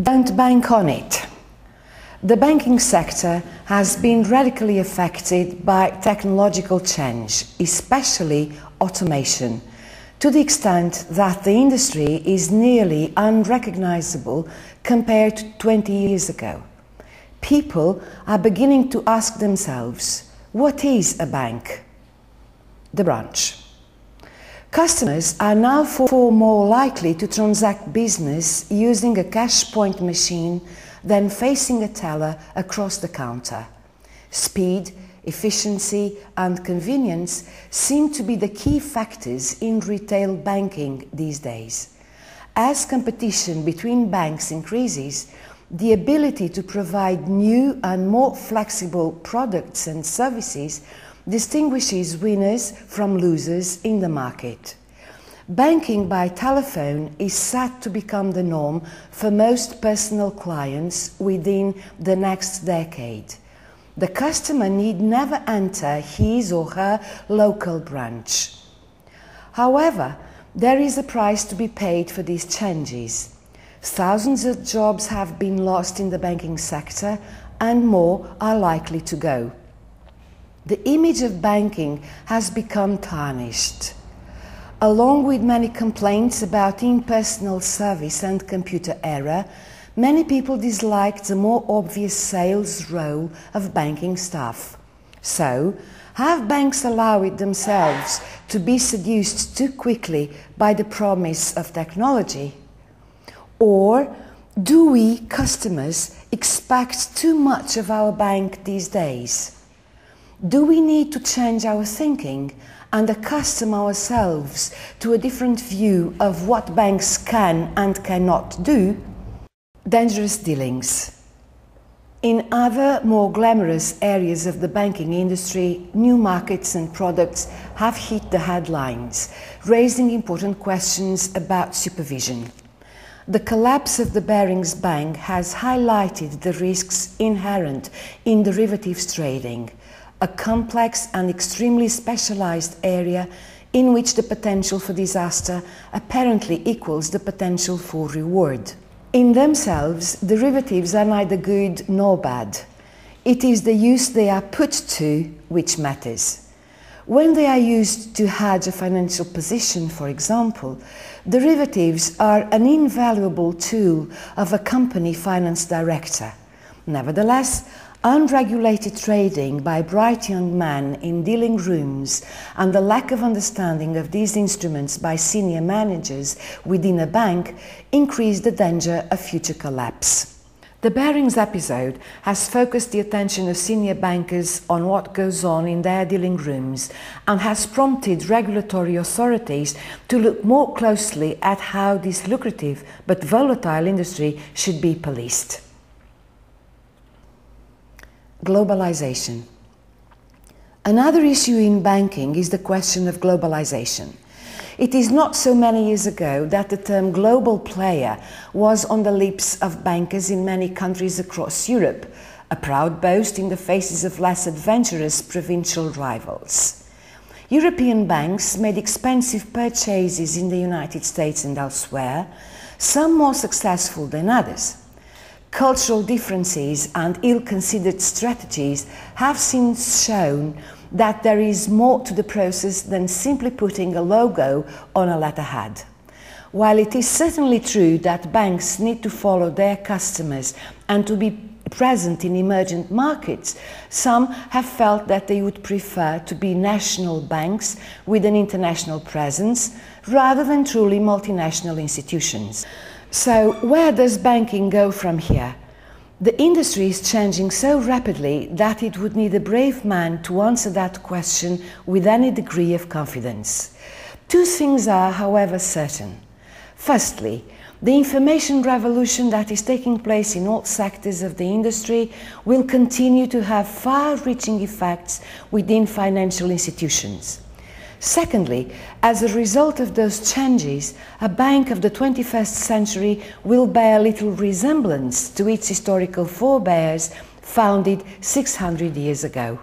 Don't bank on it. The banking sector has been radically affected by technological change, especially automation, to the extent that the industry is nearly unrecognizable compared to 20 years ago. People are beginning to ask themselves, what is a bank? The branch. Customers are now far more likely to transact business using a cash point machine than facing a teller across the counter. Speed, efficiency and convenience seem to be the key factors in retail banking these days. As competition between banks increases, the ability to provide new and more flexible products and services distinguishes winners from losers in the market. Banking by telephone is set to become the norm for most personal clients within the next decade. The customer need never enter his or her local branch. However, there is a price to be paid for these changes. Thousands of jobs have been lost in the banking sector and more are likely to go. The image of banking has become tarnished. Along with many complaints about impersonal service and computer error, many people dislike the more obvious sales role of banking staff. So, have banks allowed themselves to be seduced too quickly by the promise of technology? Or do we, customers, expect too much of our bank these days? Do we need to change our thinking and accustom ourselves to a different view of what banks can and cannot do? Dangerous dealings. In other, more glamorous areas of the banking industry, new markets and products have hit the headlines, raising important questions about supervision. The collapse of the Barings Bank has highlighted the risks inherent in derivatives trading, a complex and extremely specialized area in which the potential for disaster apparently equals the potential for reward. In themselves, derivatives are neither good nor bad. It is the use they are put to which matters. When they are used to hedge a financial position, for example, derivatives are an invaluable tool of a company finance director. Nevertheless, unregulated trading by bright young men in dealing rooms and the lack of understanding of these instruments by senior managers within a bank increase the danger of future collapse. The Barings episode has focused the attention of senior bankers on what goes on in their dealing rooms and has prompted regulatory authorities to look more closely at how this lucrative but volatile industry should be policed. Globalization. Another issue in banking is the question of globalization. It is not so many years ago that the term global player was on the lips of bankers in many countries across Europe, a proud boast in the faces of less adventurous provincial rivals. European banks made expensive purchases in the United States and elsewhere, some more successful than others. Cultural differences and ill-considered strategies have since shown that there is more to the process than simply putting a logo on a letterhead. While it is certainly true that banks need to follow their customers and to be present in emergent markets, some have felt that they would prefer to be national banks with an international presence rather than truly multinational institutions. So, where does banking go from here? The industry is changing so rapidly that it would need a brave man to answer that question with any degree of confidence. Two things are, however, certain. Firstly, the information revolution that is taking place in all sectors of the industry will continue to have far-reaching effects within financial institutions. Secondly, as a result of those changes, a bank of the 21st century will bear little resemblance to its historical forebears founded 600 years ago.